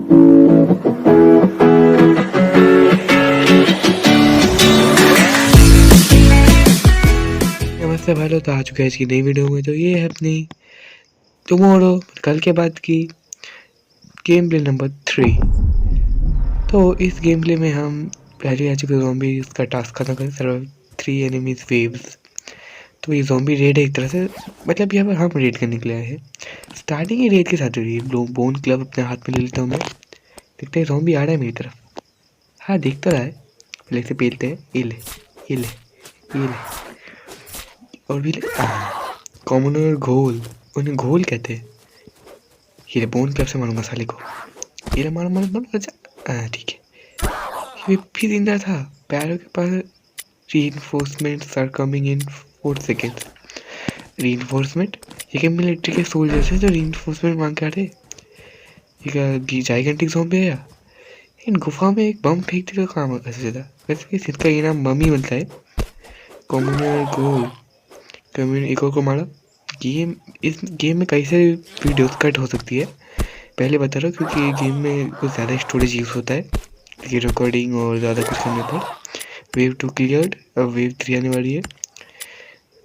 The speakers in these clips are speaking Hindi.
नमस्ते भाई लोग, तो आ चुके हैं इसकी नई वीडियो में। तो ये है अपनी टुमारो कल के बाद की गेम प्ले नंबर 3। तो इस गेम प्ले में हम पहले आ चुके ज़ॉम्बी इसका टास्क खत्म कर सर्वाइव 3 एनिमीज वेव्स। तो ये ज़ॉम्बी रेड है एक तरह से, मतलब यहाँ पर हम रेड करने के लिए आए हैं। स्टार्टिंग ही रेड के साथ हो रही है। बोन क्लब अपने हाथ में ले लेता हूँ मैं। देखते हैं ज़ॉम्बी आ रहा है मेरी तरफ। हाँ, देख तो रहा है। पहले से पेलते हैं। ये ले, ये ले, ये ले, और भी ले। कॉमनर घोल, उन्हें घोल कहते हैं। ये बोन क्लब से मारूंगा साले को। ये मारो मारो मारो, अच्छा ठीक है। ये भी जिंदा था। पैरों के पास reinforcements are coming in 4 seconds. Reinforcement, ये क्या मिलिट्री के सोल्जर्स हैं जो रीइंफोर्समेंट मांग के आ रहे। ये क्या जाइगेंटिक ज़ॉम्बी है या? इन गुफा में एक बम फेंक दे तो काम होगा सीधा। वैसे भी इसका ये नाम बम ही बनता है। कॉमनर गोल कम्युन एक और को मारा। गेम, इस गेम में कई सारी वीडियोस कट हो सकती है, पहले बता रहा हूँ, क्योंकि गेम में कुछ ज़्यादा स्टोरेज यूज़ होता है ये रिकॉर्डिंग और ज़्यादा कुछ करने पर। वेव 2 क्लियर्ड, अब वेव 3 आने वाली है।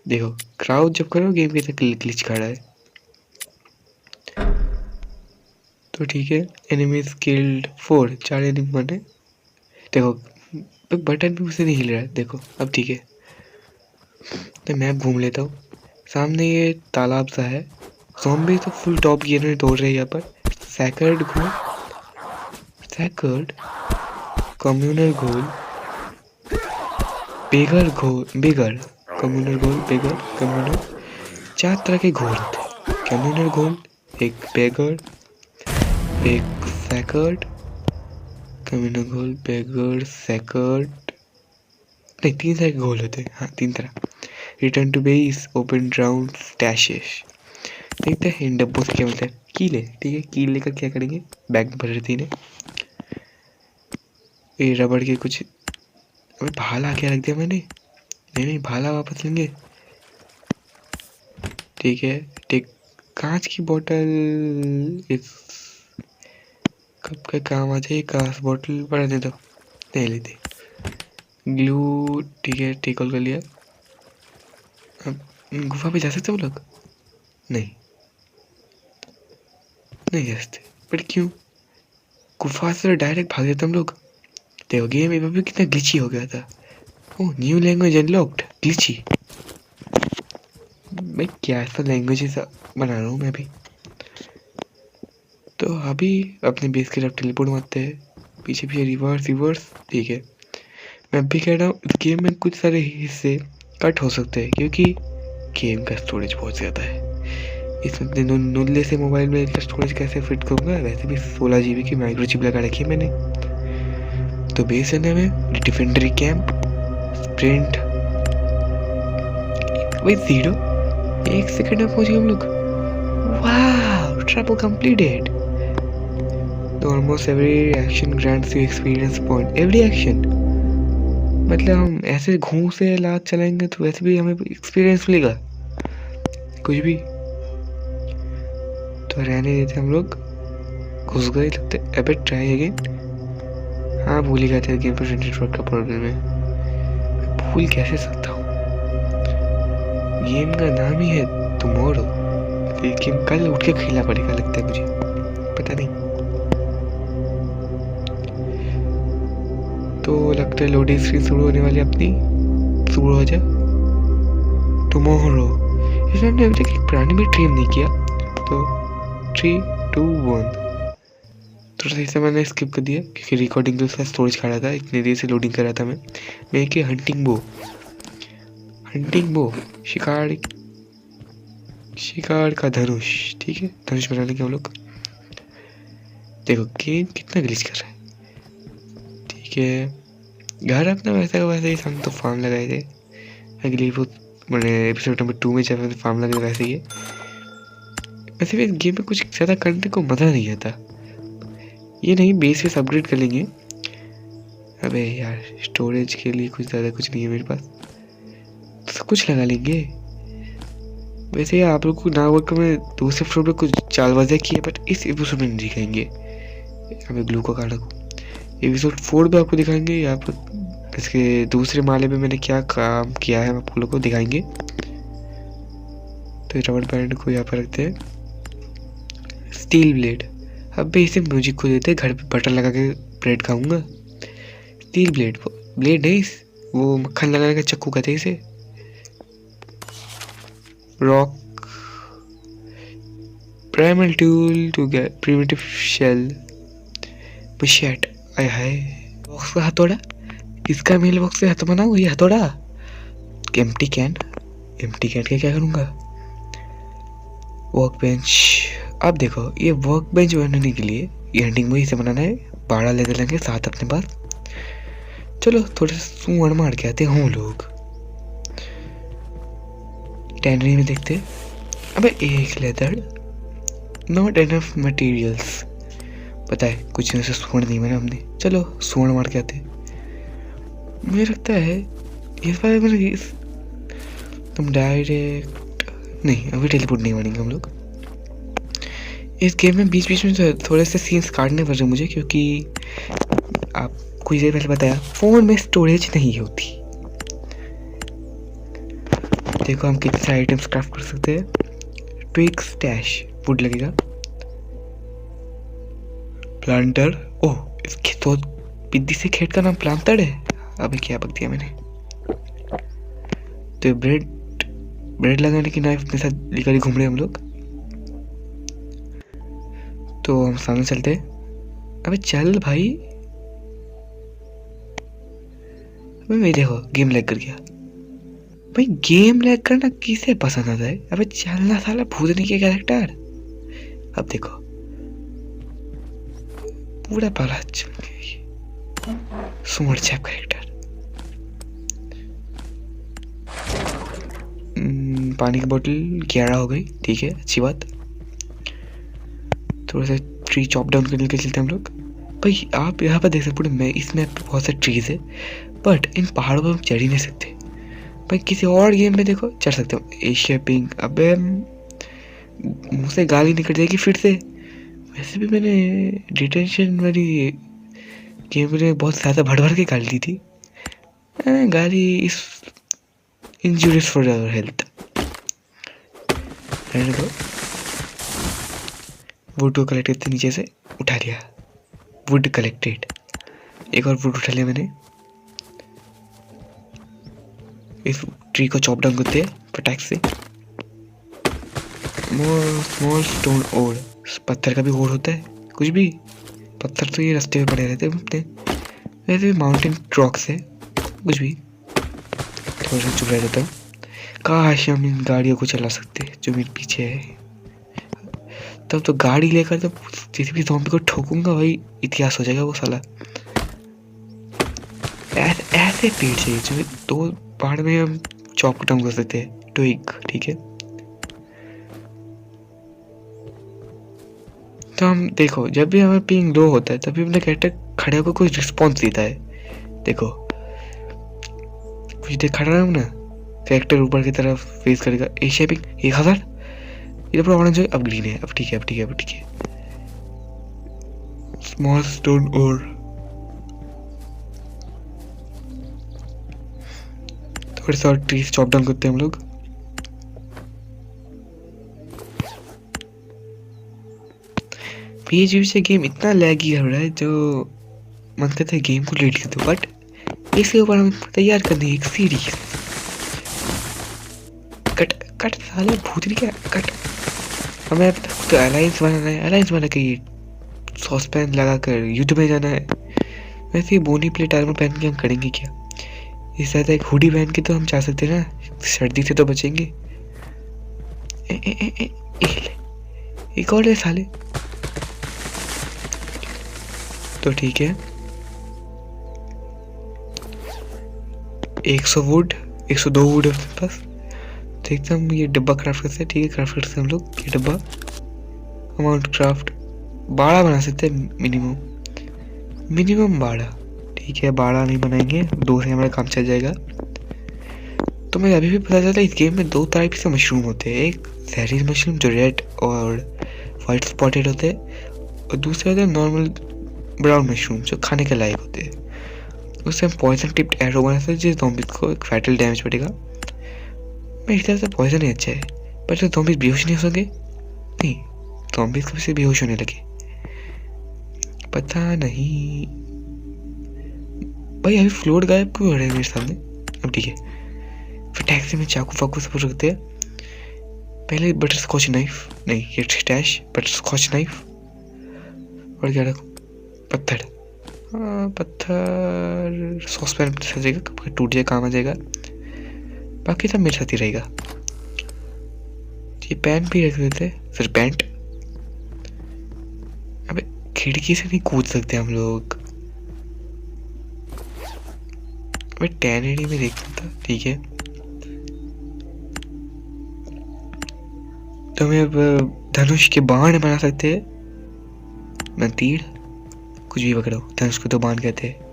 देखो क्राउड जब करो गेम के तक ग्लिच खा रहा है। तो ठीक है, एनिमीज किल्ड 4, 4 एनिमी बने। देखो बटन भी मुझसे नहीं हिल रहा है। देखो अब ठीक है। तो मैप घूम लेता हूँ। सामने ये तालाब सा है। ज़ॉम्बी तो फुल टॉप गियर में दौड़ रहे हैं यहाँ पर। सैकर्ड घोल, सैकर्ड, कम्युनल घोल, बेगर घोल, बेगर, कम्युनल घोल, बेगर, कम्युनल। 4 तरह के घोल होते हैं। कम्युनल घोल, एक बेगर, एक सैकर्ड, कम्युनल घोल, बेगर, सैकर्ड। नहीं, 3 तरह के घोल होते हैं। हाँ, 3 तरह। Return to base, open round, stashes. देखते हैं इन डब्बों से क्या मिलता है। कीले, ठीक है, कील लेकर क्या करेंगे, बैग में भर रही थी। ये रबड़ के कुछ, अबे भाला क्या रख दिया मैंने। नहीं नहीं, भाला वापस लेंगे। ठीक है, टेक कांच की बोतल, इस कब का काम आ जाए। कांच बोतल पड़ने दो, नहीं लेते। ग्लू, ठीक है, टेकल कर लिया। अब गुफा पे जा सकते वो लोग? नहीं नहीं जा सकते, बट क्यों? गुफा से डायरेक्ट भाग जाते हम लोग। देखो गेम में भी कितना ग्लिची हो गया था। ओह, न्यू लैंग्वेज अनलॉक्ड, ग्लिची। मैं क्या ऐसा लैंग्वेज बना रहा हूँ मैं भी। तो अभी अपने बेस की तरफ टेलीपोर्ट मारते हैं। पीछे पीछे रिवर्स रिवर्स, ठीक है। मैं भी कह रहा हूँ इस गेम में कुछ सारे हिस्से कट हो सकते हैं, क्योंकि गेम का स्टोरेज बहुत ज़्यादा है। इसमें नुल्ले से मोबाइल में इसका स्टोरेज कैसे फिट करूँगा। वैसे भी 16 GB की माइक्रो चिप लगा रखी है मैंने। तो बेस है में डिफेंडरी कैंप, स्प्रिंट, वही 0, 1 सेकंड में पहुंच गए हम लोग। वाह, ट्रैवल कंप्लीटेड। तो almost every action grants you experience point. Every action मतलब हम ऐसे घूम से लात चलाएंगे तो वैसे भी हमें एक्सपीरियंस मिलेगा कुछ भी। तो रहने देते हम लोग। घुस गए लगते। अबे ट्राई अगेन। हाँ, भूल ही गए थे, गेम पर नेटवर्क का प्रॉब्लम है। मैं भूल कैसे सकता हूँ। गेम का नाम ही है टुमारो, लेकिन कल उठ के खेलना पड़ेगा लगता है मुझे, पता नहीं। तो लगता है लोडिंग स्क्रीन शुरू होने वाली अपनी। शुरू हो जा टुमारो। इसमें हमने अभी तक एक प्राणी भी ट्रेन नहीं किया। तो 3, 2, 1। थोड़ा सा इसे मैंने स्किप कर दिया क्योंकि रिकॉर्डिंग तो स्टोरेज खा रहा था, इतनी देर से लोडिंग कर रहा था मैं कि हंटिंग बो, हंटिंग बो, शिकार का धनुष। ठीक है, धनुष बना लेंगे हम लोग। देखो गेम कितना ग्लिच कर रहा है। ठीक है, घर अपना वैसा का वैसे ही। हम तो फार्म लगाए थे अगली वो मैंने एपिसोड नंबर 2 में जब फार्म लगे वैसे ही है। वैसे भी इस गेम में कुछ ज़्यादा करने को मज़ा नहीं आता। ये नहीं, बेस पे अपग्रेड कर लेंगे। अबे यार, स्टोरेज के लिए कुछ ज़्यादा कुछ नहीं है मेरे पास, तो सब कुछ लगा लेंगे। वैसे आप लोग को ना वर्क में दूसरे फ्लोर पे कुछ चालबाजी की है, बट इस एपिसोड में नहीं दिखाएंगे हमें ग्लू का कार्ड रखो। एपिसोड 4 भी आपको दिखाएंगे। यहाँ पर इसके दूसरे माले पे मैंने क्या काम किया है हम आप लोग को दिखाएंगे। तो रबर बैंड को यहाँ पर रखते हैं। स्टील ब्लेड, अब भी इसे म्यूजिक को देते हैं, घर पे बटन लगा के ब्रेड खाऊंगा। स्टील ब्लेड, ब्लेड नहीं वो मक्खन लगाने का चक्कू कहते हैं इसे। Rock, primal tool to get primitive shell, बुशेट, आय हाय। बॉक्स का हथौड़ा, इसका मेल बॉक्स से हाथ बनाओ ये हथौड़ा। एम्प्टी कैन, एम्प्टी कैन का क्या करूँगा। वर्क बेंच, अब देखो ये वर्क बेंच बनाने के लिए ये हंटिंग में इसे बनाना है। बाड़ा ले लेंगे साथ अपने पास। चलो थोड़े सुअर मार के आते हैं लोग। टैनरी में देखते हैं। अबे एक लेदर, नॉट एनफ मटेरियल्स, पता है कुछ से सुअर नहीं बना हमने। चलो सुअर मार के आते। मुझे लगता है इस बार मैंने तुम डायरेक्ट नहीं, अभी टेलीपोर्ट नहीं बनेंगे हम लोग। इस गेम में बीच बीच में थोड़े से सीन्स काटने पड़ रहे मुझे, क्योंकि आप कुछ देर पहले बताया फ़ोन में स्टोरेज नहीं होती। देखो हम कितने सारे आइटम्स क्राफ्ट कर सकते हैं। ट्विग स्टैश, वुड लगेगा। प्लांटर, ओह इसके तो पिद्दी से खेत का नाम प्लांटर है। अभी क्या बक दिया मैंने। तो ब्रेड लगाने की नाइफ अपने साथ लेकर घूम रहे हम लोग। तो हम सामने चलते हैं। अबे चल भाई, अबे देखो गेम लैग कर गया भाई। गेम लैग करना किसे पसंद आता है। अबे चलना साला भूतनी के कैरेक्टर। अब देखो पूरा पाला सुमर चैप कैरेक्टर। पानी की बोतल 11 हो गई, ठीक है अच्छी बात। थोड़ा सा ट्री चॉप डाउन करने के चलते हम लोग। भाई आप यहाँ पर देख सकते पूरे में इस मैप पे बहुत सारे ट्रीज है, बट इन पहाड़ों पर हम चढ़ ही नहीं सकते। भाई किसी और गेम में देखो चढ़ सकते हो। एशिया पिंक, अबे मुँह से गाली निकल जाएगी फिर से। वैसे भी मैंने डिटेंशन वाली गेम में बहुत ज़्यादा भर के गाली दी थी। गाली is injurious for our health. Wood को कलेक्ट करते नीचे से उठा लिया। वुड कलेक्टेड, एक और वुड उठा लिया मैंने। इस ट्री को चॉप डाउन करते हैं फटाक से। स्मॉल स्टोन ओर, पत्थर का भी ओर होता है। कुछ भी पत्थर तो ये रास्ते में पड़े रहते हैं अपने। वैसे भी माउंटेन रॉक्स है। कुछ भी थोड़ा सा चुप रह जाता हूँ। काश हम इन गाड़ियों को चला सकते जो मेरे पीछे है। तब तो गाड़ी लेकर तो किसी भी ज़ॉम्बी को ठोकूंगा भाई, इतिहास हो जाएगा वो साला। ऐसे पेड़ चाहिए जो दो पहाड़ में हम चॉप डाउन कर सकते हैं। ट्विग, ठीक है। तो हम देखो जब भी हमें पिंग लो होता है तभी अपने कैरेक्टर खड़े होकर कुछ रिस्पॉन्स देता है। देखो कुछ देर खड़ा रहा हूँ ना, कैरेक्टर ऊपर की तरफ फेस करेगा। एशिया पिंग 1000, इधर पर ऑरेंज है, अब ग्रीन है। अब ठीक है, अब ठीक है, अब ठीक है। स्मॉल स्टोन और थोड़े से और ट्रीज चॉप डाउन करते हैं हम लोग। बीच से गेम इतना लैगी हो रहा है जो मन करता है गेम को डिलीट कर दो, बट इसके ऊपर हम तैयार कर दें एक सीरीज। कट कट साले भूतनी क्या कट। हमें तो अलायंस बनाना है। अलायंस बना के ये सॉसपैन लगा कर युद्ध में जाना है। वैसे ये बोनी प्लेट आर्मर पहन के हम करेंगे क्या। इससे ज़्यादा एक हुडी पहन के तो हम जा सकते हैं ना, सर्दी से तो बचेंगे। एक और है साले। तो ठीक है 100 वुड, 102 वुड है अपने पास। देखते हम ये डब्बा क्राफ्ट करते हैं। ठीक है क्राफ्ट करते हैं हम लोग ये डब्बा। अमाउंट क्राफ्ट 12 बना सकते हैं मिनिमम 12। ठीक है 12 नहीं बनाएंगे, 2 से हमारा काम चल जाएगा। तो मुझे अभी भी पता चला इस गेम में 2 टाइप से मशरूम होते हैं। एक जहरील मशरूम जो रेड और वाइट स्पॉटेड होते हैं, और दूसरा होता है नॉर्मल ब्राउन मशरूम जो खाने के लायक होते हैं। उससे हम पॉइजन टिप्ड एरो बना सकते हैं जिस ज़ॉम्बीज़ को एक फैटल डैमेज पड़ेगा। मेरे ख्याल से पॉइजन ही अच्छा है, पर जो ज़ॉम्बीज़ बेहोश नहीं हो सके। नहीं, ज़ॉम्बीज़ कब से बेहोश होने लगे पता नहीं भाई। अभी फ्लोर गायब क्यों हो रहा है मेरे सामने? अब ठीक है, फिर टैक्सी में चाकू फाकू सब रखते हैं। पहले बटर स्कॉच नाइफ, नहीं ये स्टैश, बटर स्कॉच नाइफ। और क्या रखूँ? पत्थर। हाँ पत्थर सॉस पैन सजेगा, कभी टूट जाए काम आ जाएगा। बाकी सब मेरे साथ ही रहेगा। ये पैन भी रख देते, फिर पैंट। अबे खिड़की से नहीं कूद सकते हम लोग। अबे 1080 में देखता था, ठीक है। तो हमें अब धनुष के बाण बना सकते हैं, न तीर, कुछ भी पकड़ो, धनुष को तो बाण कहते हैं।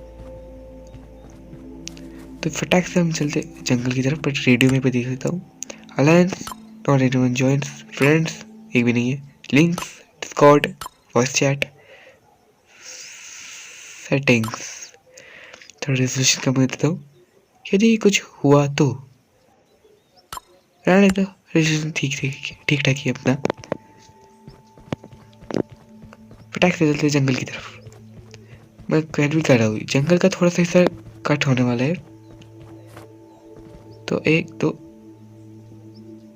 तो फटाक से हम चलते जंगल की तरफ। बट रेडियो में पे देख सकता हूँ alliance not anyone joins, friends एक भी नहीं है, links, Discord, voice chat, settings. थोड़ा रेजोल्यूशन कम कर देता हूँ, यदि कुछ हुआ तो रहने दो। रेजोल्यूशन ठीक ठाक ही अपना। फटाक से चलते जंगल की तरफ। मैं कह भी कर रहा हूँ जंगल का थोड़ा सा हिस्सा कट होने वाला है। तो 1 2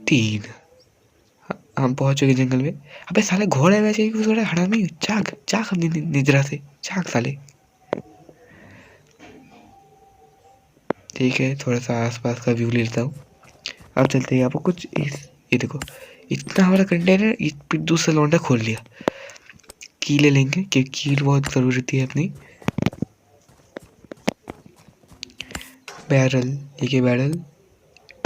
3 हम पहुंच चुके जंगल में। अबे साले घोड़े वैसे ही घोड़े हरामी, जाग जाग अपनी निद्रा से, जाग साले। ठीक है, थोड़ा सा आसपास का व्यू ले लेता हूँ। अब चलते हैं आपको कुछ ये देखो, इतना बड़ा कंटेनर ये दूसरा लौंडा खोल लिया। कीले लेंगे क्योंकि कील बहुत ज़रूरत है अपनी। बैरल, ठीक है बैरल,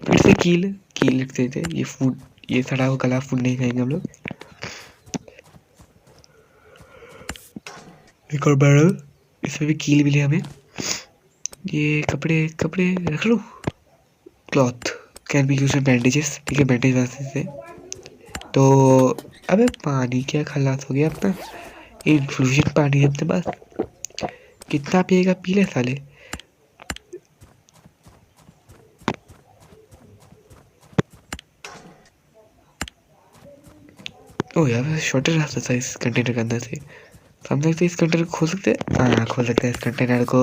फिर से कील रखते थे। ये फूड, ये सड़ा हुआ गला फूड नहीं खाएंगे हम लोग। एक और बैरल, इसमें भी कील मिली हमें। ये कपड़े रख लो। Cloth can be use in bandages, ठीक है बैंडेज बना से। तो अबे पानी क्या खलास हो गया अपना, इन्फ्लूशन पानी है अपने पास। कितना पिएगा पी ले साले। ओ यार शॉर्टर रास्ता था इस कंटेनर के अंदर से। सामने से इस कंटेनर को खोल सकते हैं। हाँ खोल सकते हैं इस कंटेनर को।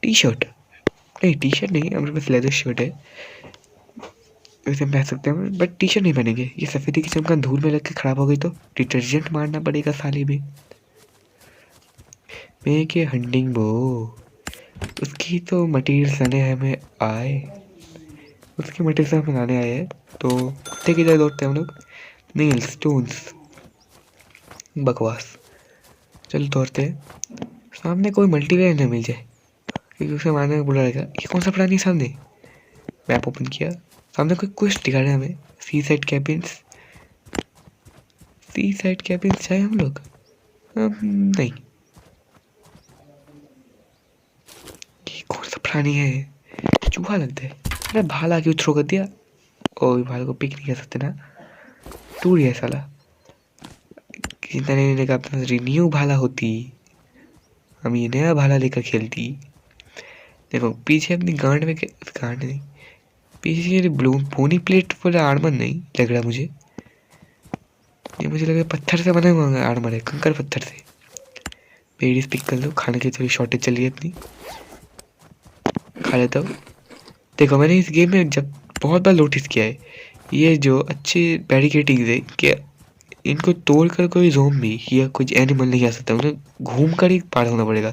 टी शर्ट नहीं, हमारे पास लेदर शर्ट है, इसे पहन सकते हैं। बट टी शर्ट नहीं पहनेंगे, ये सफ़ेदी की चमका धूल में लग के ख़राब हो गई तो डिटर्जेंट मारना पड़ेगा साले में। मैं के हंडिंग बो, उसकी तो मटेरियल्स लाने हमें आए, उसकी मटेरियल्स हमें लाने आए हैं। तो कुत्ते की तरह दौड़ते हैं हम लोग। नील स्टोन्स बकवास, चल दौड़ते हैं। सामने कोई मल्टीवेयर न मिल जाए क्योंकि उसे मारने का बुरा रहेगा। ये कौन सा प्राणी सामने? मैप ओपन किया, सामने कोई कुछ दिखा रहा है हमें। सी साइड कैबिन्स चाहे हम लोग नहीं। ये कौन सा प्राणी है? चूहा लगता है। अरे भाला क्यों थ्रो कर दिया? ओ भाला को पिक नहीं कर सकते ना, टूट गया साला। किसी तरह ने कहा अपना रिन्यू भाला होती, हम ये नया भाला लेकर खेलती। देखो पीछे अपनी गांड में, गांड नहीं, पीछे बोनी प्लेट पर आर्मर नहीं लग रहा मुझे। ये मुझे लग रहा है पत्थर से बना हुआ आर्मर है, कंकर पत्थर से। पेड़ीज पिक कर लो, खाने की थोड़ी शॉर्टेज चल रही है अपनी, खा लेता हूँ। देखो मैंने इस गेम में जब बहुत बार नोटिस किया है, ये जो अच्छे बैरिकेडिंग है कि इनको तोड़कर कोई ज़ॉम्बी या कुछ एनिमल नहीं आ सकता, उन्हें घूम कर ही पार होना पड़ेगा।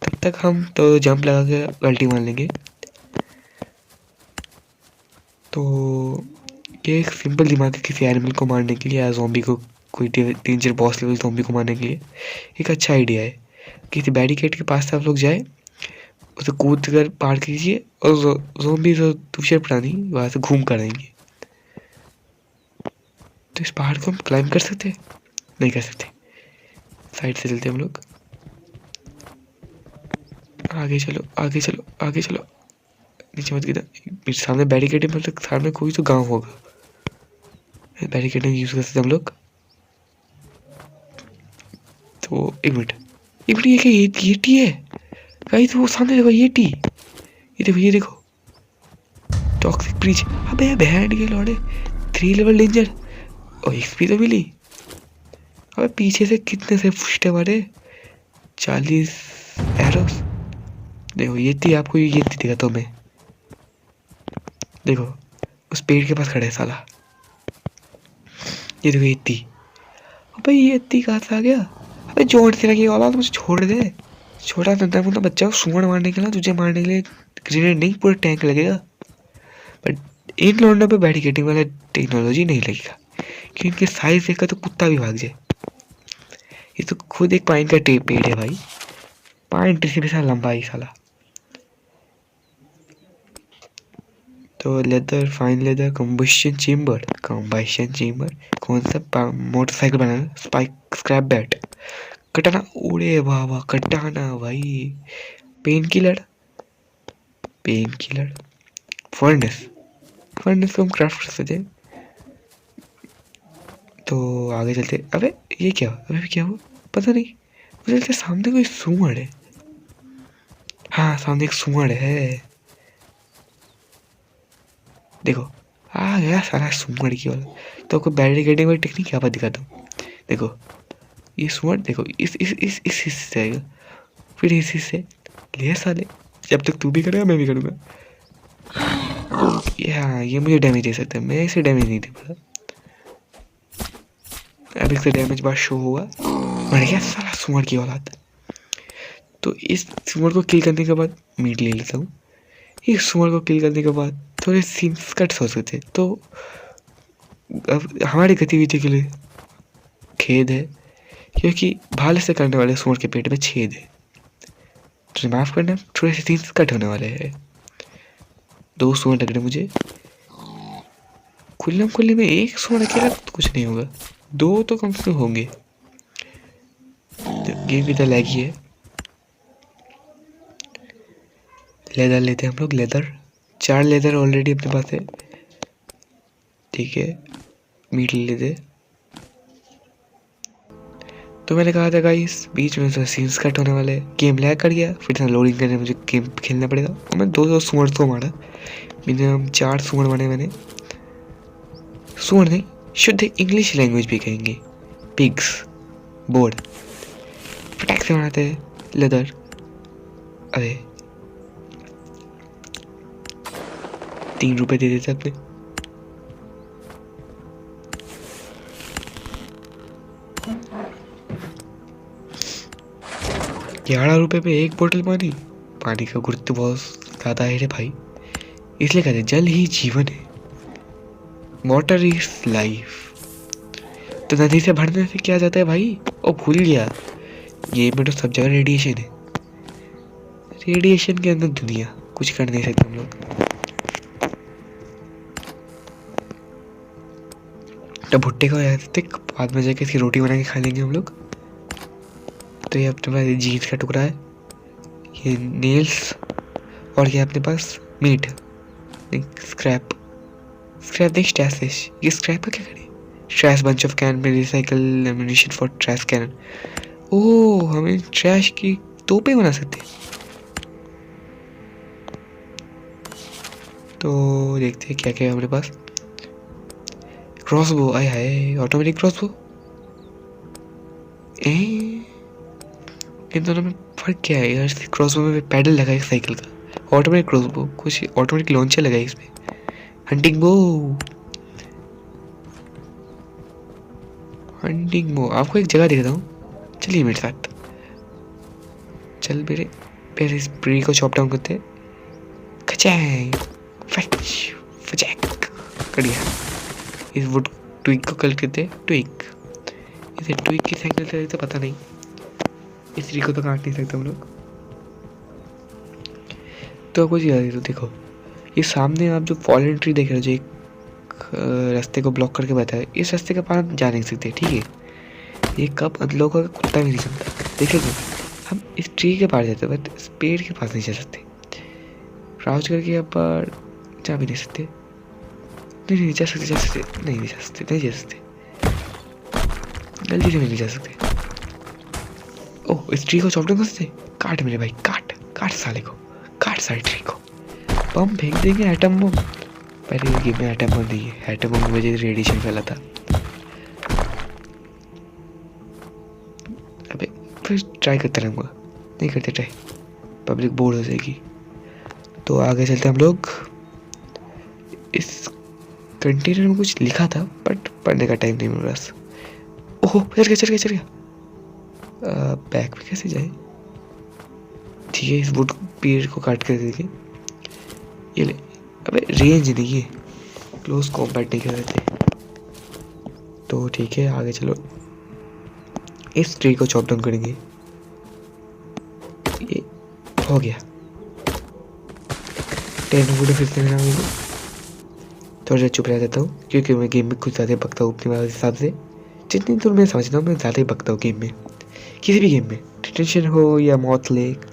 तब तक हम तो जंप लगा के अल्टी मार लेंगे। तो ये एक सिंपल दिमाग है किसी एनिमल को मारने के लिए या ज़ॉम्बी को, कोई डेंजर बॉस लेवल ज़ॉम्बी को मारने के लिए एक अच्छा आइडिया है। किसी बैरिकेड के पास से आप लोग जाए, उसे कूद कर पार कीजिए और ज़ॉम्बी जो दूसरे प्राणी वहाँ से घूम कर आएंगे। तो इस पहाड़ को हम क्लाइंब कर सकते हैं? नहीं कर सकते, साइड से चलते हम लोग। आगे चलो, नीचे मत गिरा। मेरे सामने बैरिकेड है, मतलब सामने कोई तो गांव होगा। बैरिकेड यूज कर सकते हम लोग। तो एक मिनट, एक मिनट, ये क्या, ये टी है गाइस, वो सामने देखो, ये टी, ये देखो टॉक्सिक ब्रीच। अबे बैंड के लौड़े, 3 लेवल डेंजर और एक्सपी तो मिली। अबे पीछे से कितने से फुष्टे मारे, 40 एरोस। देखो ये थी, आपको ये दिखेगा तो मैं, देखो उस पेड़ के पास खड़े है साला, ये देखो ये थी। अबे ये थी कहाँ से आ गया? अबे जोड़ से लगी वाला, तो मुझे छोड़ दे। छोटा नन्हा मुन्ना बच्चा सूंड मारने के लिए, तुझे मारने के लिए ग्रेनेड नहीं पूरा टैंक लगेगा। बट इन लौंडों पे बैरिकेडिंग वाला टेक्नोलॉजी नहीं लगेगा, कि इनके साइज देखकर तो कुत्ता भी भाग जाए। ये तो खुद एक पाइन का पेड़ है भाई, पाइन ट्री से भी साला लंबा ही साला। तो leather, fine leather, combustion chamber, कौन सा मोटरसाइकिल बनाना, स्पाइक, स्क्रैप बैट, कटाना, उड़े वाह कटाना भाई, पेन किलर, फर्नेस को हम क्राफ्ट कर सकते हैं। तो आगे चलते। अबे ये क्या, अबे क्या हुआ पता नहीं, मुझे लगता है सामने कोई सूअर है। हाँ सामने एक सूअर है, देखो आ गया सारा सूअर की वाला। तो आपको बैरिकेडिंग वाली टेक्निक यहाँ पर दिखाता हूँ। देखो ये सूअर, देखो इस हिस्से से आएगा, फिर इस हिस्से ले साले, जब तक तू भी करेगा मैं भी करूँगा। हाँ ये मुझे डैमेज दे सकता है, मैं इसे डैमेज नहीं दे पाता। अब इससे डैमेज बार शो होगा, मर गया साला सूअर की औलाद। तो इस सूअर को किल करने के बाद मीट ले लेता हूँ। इस सूअर को किल करने के बाद थोड़े सीन्स कट हो सकते, तो अब हमारी गतिविधि के लिए खेद है, क्योंकि भाले से करने वाले सूअर के पेट में छेद है, तो माफ करना, थोड़े से सीन्स कट होने वाले हैं। 2 सूअर लग रहे मुझे, खुले में एक सूअर अकेला तो कुछ नहीं होगा, 2 तो कम से कम होंगे। तो गेम इधर लैगी है। लेदर लेते हैं हम लोग, लेदर 4 लेदर ऑलरेडी अपने पास है, ठीक है। मीट ले लेते। तो मैंने कहा था गाइस, बीच में तो सीन्स कट होने वाले, गेम लैग कर गया, फिर से लोडिंग करने मुझे गेम खेलना पड़ेगा। और मैं 2 सूअर को मारा, मिनिमम 4 सूअर मारे मैंने। सूअर नहीं, शुद्ध इंग्लिश लैंग्वेज भी कहेंगे, पिग्स, बोर्ड, फटाक से बनाते हैं लेदर। अरे 3 रुपए दे देते अपने। ₹11 पे 1 बोतल पानी, पानी का गुरुत्व बहुत ज़्यादा है रे भाई, इसलिए कहते हैं जल ही जीवन है, वाटर इज लाइफ। तो नदी से भरने से क्या जाता है भाई, ओ भूल गया, ये में तो सब जगह रेडिएशन है, रेडिएशन के अंदर दुनिया, कुछ कर नहीं सकते हम लोग। तो भुट्टे का याद थे, बाद में जाके इसकी रोटी बना के खा लेंगे हम लोग। तो ये अपने पास जीन्स का टुकड़ा है, ये नेल्स, और ये अपने पास मीट, स्क्रैप नहीं, स्टैश, ये स्क्रैप का क्या करें, ट्रैश बंच ऑफ कैन में recycle ammunition for trash cannon. ओह हमें ट्रैश की तोपें बना सकते हैं। तो देखते हैं क्या क्या है हमारे पास। क्रॉसबो, आय हाय, ऑटोमेटिक क्रॉसबो। इन दोनों में फर्क क्या है यार, क्रॉसबो में पैडल लगा है साइकिल का, ऑटोमेटिक क्रॉसबो कुछ ऑटोमेटिक लॉन्चर लगा है इसमें। हंटिंग बो, आपको एक जगह दिखाता हूँ, चलिए मेरे साथ, चल मेरे पैर, इस ट्री को चॉप डाउन करते, खचैंग फचैक कर दिया। इस वुड ट्विग को कलेक्ट करते, ट्विग, इसे ट्विग की साइकिल से तो पता नहीं, इस ट्री को तो काट नहीं सकते हम लोग। तो कुछ याद, तो देखो ये सामने आप जो फॉलन ट्री देख रहे हो, जो एक रास्ते को ब्लॉक करके बैठा है, इस रास्ते के पास हम जा नहीं सकते, ठीक है। ये कब अदलों का कुत्ता भी नहीं चलता, देखेंगे हम इस ट्री के पास जाते, बट इस पेड़ के पास नहीं जा सकते, क्राउच करके यहाँ पर जा भी नहीं सकते, नहीं जा सकते, नहीं जा सकते, जल्दी से नहीं जा सकते। ओह, इस ट्री को चॉप डाउन करते। काट मेरे भाई, काट काट साले को, काट सारे ट्री को। बम फेंक देंगे, एटम बम। पहले ये गेम में एटम बम नहीं है, एटम बम की वजह से रेडिएशन फैला था। अबे फिर ट्राई करते रहूँगा, नहीं करते ट्राई, पब्लिक बोर हो जाएगी। तो आगे चलते हम लोग। इस कंटेनर में कुछ लिखा था बट पढ़ने का टाइम नहीं मिल रहा। ओहो, चल गया। बैक पे कैसे जाए? ठीक है, इस वुड पेड़ को काट कर देंगे। ये ले। अबे रेंज नहीं है, क्लोज कॉम्बैट नहीं कर रहे थे। तो ठीक है, आगे चलो। इस ट्री को चॉप डाउन करेंगे। ये हो गया। 10 वुड फिर से मिला मुझे। थोड़ा सा चुप रह जाता हूँ क्योंकि मैं गेम में कुछ ज़्यादा बकता हूँ अपने हिसाब से। जितनी दूर मैं समझता हूँ मैं ज़्यादा ही बकता हूँ गेम में, किसी भी गेम में, डिटेंशन हो या मौत लेक,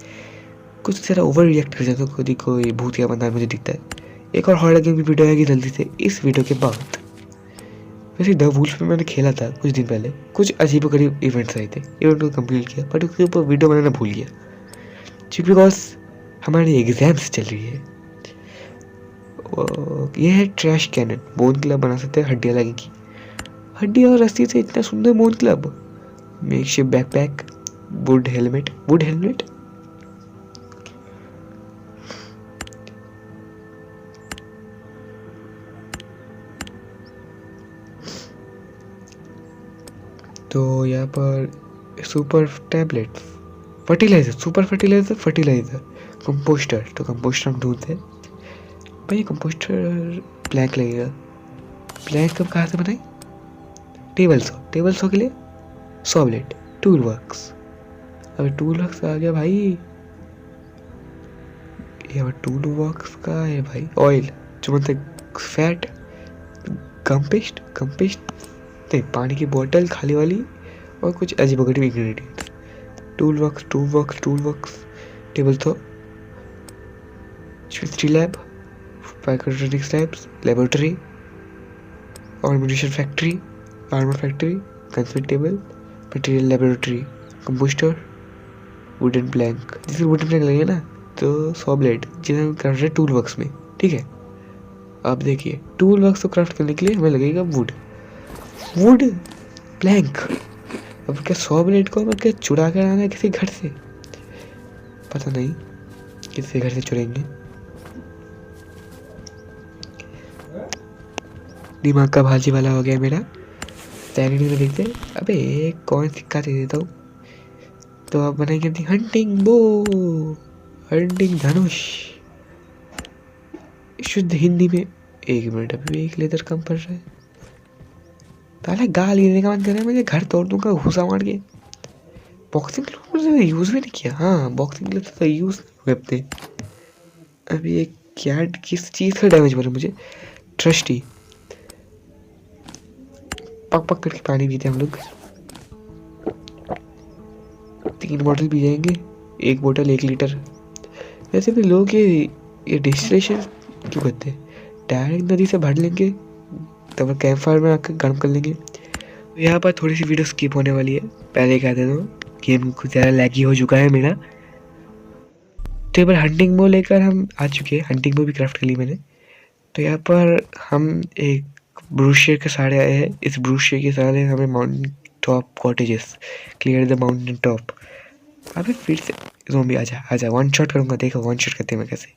कुछ ज़रा ओवर रिएक्ट कर जाता हूँ। खुद ही कोई भूत या बंदा मुझे दिखता है। एक और हॉरर गेम की वीडियो आएगी जल्दी से इस वीडियो के बाद। वैसे द वुल्फ में मैंने खेला था कुछ दिन पहले, कुछ अजीब गरीब इवेंट्स आए थे, इवेंट को कंप्लीट किया बट उसके ऊपर वीडियो बनाना भूल गया क्योंकि बिकॉज हमारी एग्जाम्स चल रही है। ये है ट्रैश कैनन। बोन क्लब बना सकते हैं, हड्डियाँ लगेगी, हड्डियाँ और रस्सी से इतना सुंदर bone club. Makeshift backpack, would helmet तो यहाँ पर सुपर टैबलेट, फर्टिलाइजर, कंपोस्टर। तो कंपोस्टर हम ढूंढते हैं भाई। कंपोस्टर प्लैंक लगेगा। प्लैंक कब कहाँ से बनाए? टेबल सॉ के लिए सॉ ब्लेड, टूल वर्क्स। अबे टूल वर्क्स आ गया भाई। ये टूल वर्क्स का है भाई। ऑयल जो मतलब फैट, कंपेस्ट नहीं, पानी की बोतल खाली वाली और कुछ अजीबोगरीब ingredients. Tool works, table saw, chemistry lab, microtronics labs, laboratory, organisation factory, armour factory, कंसमेंट table, material laboratory, composter, wooden plank. जिसमें वुडन प्लैंक लगेगा ना तो सॉ ब्लेड, जिसे हम कर रहे हैं टूल वर्क्स में। ठीक है, अब देखिए टूल वर्क्स को क्राफ्ट करने के लिए हमें लगेगा वुड प्लैंक। अब क्या सॉ ब्लेड को हमें क्या चुरा कर आना है किसी घर से? पता नहीं किसी घर से चुराएंगे। दिमाग का भाजी वाला हो गया मेरा। सैनिटी में देखते हैं। अबे एक कौन सिक्का दे देता हूँ तो आप बनाएंगे हंटिंग बो, हंटिंग धनुष। शुद्ध हिंदी में। एक मिनट, अभी भी एक लेदर कम पड़ रहा है। ताला गाल लेने का मन कर रहा है मुझे, घर तोड़ दूंगा घुसा मार के। बॉक्सिंग ग्लव्स यूज भी नहीं किया। हाँ, बॉक्सिंग ग्लव्स तो यूज हुए अपने। अभी एक क्या किस चीज़ का डैमेज बना मुझे? ट्रस्टी। पक करके पानी पीते हम लोग। 3 बोतल पी जाएंगे, 1 बोतल 1 लीटर। वैसे भी लोग ये डिस्टिलेशन क्यों करते हैं? डायरेक्ट नदी से भर लेंगे, तब कैंप फायर में आकर गर्म कर लेंगे। यहाँ पर थोड़ी सी वीडियो स्किप होने वाली है, पहले कह देता हूँ। गेम कुछ ज़्यादा लैगी हो चुका है मेरा। तो यहाँ पर हंटिंग बो लेकर हम आ चुके हैं। हंटिंग बो भी क्राफ्ट कर ली मैंने। तो यहाँ पर हम एक ब्रूशियर के सहारे आए हैं। इस ब्रूशियर के सहारे हमें mountain top cottages, clear the mountain top. अबे फिर से ज़ोंबी आजा, वन शॉट करूँगा। देखो वन शॉट करते हैं मैं कैसे।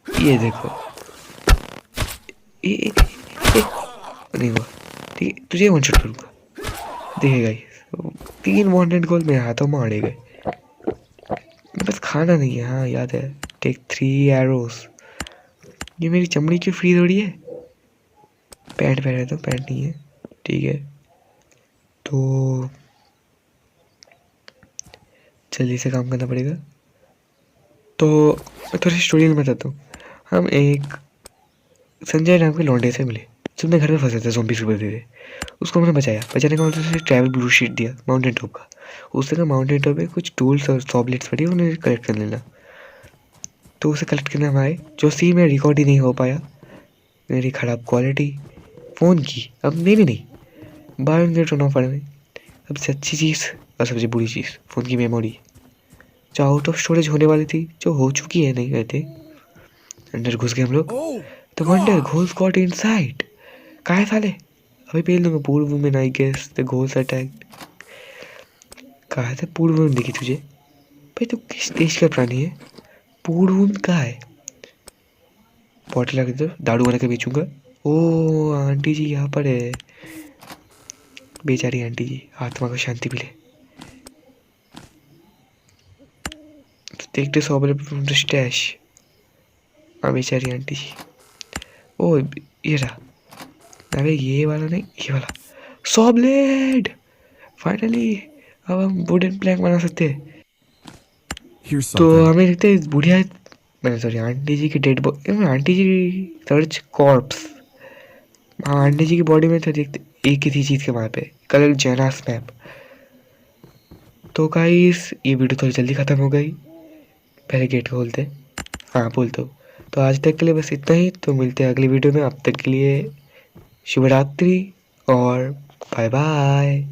ये देखो, ये नहीं हुआ। ठीक है, तुझे वन शॉट करूँगा, देखेगा। 3 वांटेड गोल मेरे हाथों में आड़े गए। बस खाना नहीं है। हाँ याद है, टेक 3 एरोस। ये मेरी चमड़ी क्यों फ्रीज हो रही है? पैंट पहन रहा था, पैंट नहीं है। ठीक है, तो जल्दी से काम करना पड़ेगा। तो मैं थोड़ी स्टोरी में बताता हूँ। हम एक संजय नाम के लौंडे से मिले जो अपने घर में फंसे थे, ज़ॉम्बी से बचे थे। उसको हमने बचाने का मतलब उसे ट्रैवल ब्लू शीट दिया माउंटेन टॉप का। उससे कहा माउंटेन टॉप में कुछ टूल्स और सॉबलेट्स पड़ी, उन्हें कलेक्ट कर लेना। तो उसे कलेक्ट करने हम आए, जो सी में रिकॉर्ड ही नहीं हो पाया। मेरी ख़राब क्वालिटी, फ़ोन की अब नहीं 12 मिनट होना पड़ा। सबसे अच्छी चीज़ और सबसे बुरी चीज़ फ़ोन की मेमोरी जो आउट ऑफ स्टोरेज होने वाली थी, जो हो चुकी है नहीं कहते। अंदर घुस गए हम लोग। The wonder ghouls got inside. कहाँ है साले? अभी पेल दूंगा। Purv women I guess the ghouls attack. कहा था पूर्व वुमेन दिखी तुझे? भाई तू किस देश का प्राणी है? पूर्व वुमेन कहाँ है? बॉटल रख दो, दारू बना के बेचूंगा। ओ आंटी जी यहाँ पर है। बेचारी आंटी जी, आत्मा को शांति मिले। देखते सौ फ्रॉम द स्टैश। हाँ बेचारी आंटी जी। ओ ये रहा। अरे ये वाला नहीं, ये वाला सॉ ब्लेड। फाइनली अब हम वुडन प्लैंक बना सकते हैं। तो हमें लगता है बुढ़िया, मैंने सॉरी आंटी जी की डेड बॉडी, आंटी जी सर्च कॉर्प्स। हाँ आंटी जी की बॉडी में तो देखते एक ही थी चीज़ के वहाँ पे कलर जेना स्नैप। तो गाइस ये वीडियो थोड़ी जल्दी ख़त्म हो गई। पहले गेट खोलते। हाँ बोल तो आज तक के लिए बस इतना ही। तो मिलते हैं अगली वीडियो में। अब तक के लिए शुभ रात्रि और बाय बाय।